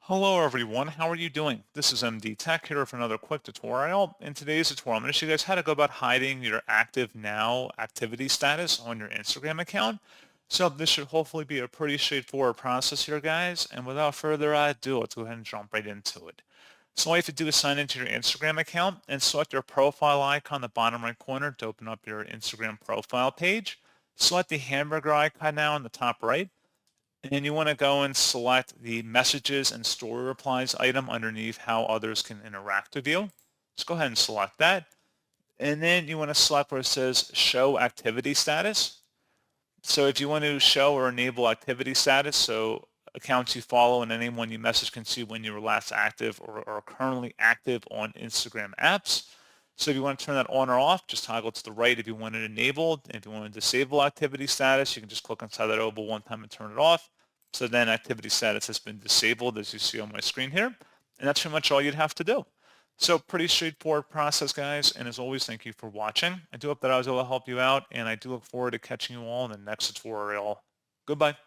Hello everyone, how are you doing? This is MD Tech here with another quick tutorial. In today's tutorial, I'm going to show you guys how to go about hiding your active now activity status on your Instagram account. So this should hopefully be a pretty straightforward process here, guys. And without further ado, let's go ahead and jump right into it. So all you have to do is sign into your Instagram account and select your profile icon in the bottom right corner to open up your Instagram profile page. Select the hamburger icon now in the top right. And you want to go and select the messages and story replies item underneath how others can interact with you. Just go ahead and select that. And then you want to select where it says show activity status. So if you want to show or enable activity status, so accounts you follow and anyone you message can see when you were last active or are currently active on Instagram apps. So if you want to turn that on or off, just toggle to the right if you want it enabled. And if you want to disable activity status, you can just click inside that oval one time and turn it off. So then activity status has been disabled as you see on my screen here. And that's pretty much all you'd have to do. So pretty straightforward process, guys. And as always, thank you for watching. I do hope that I was able to help you out, and I do look forward to catching you all in the next tutorial. Goodbye.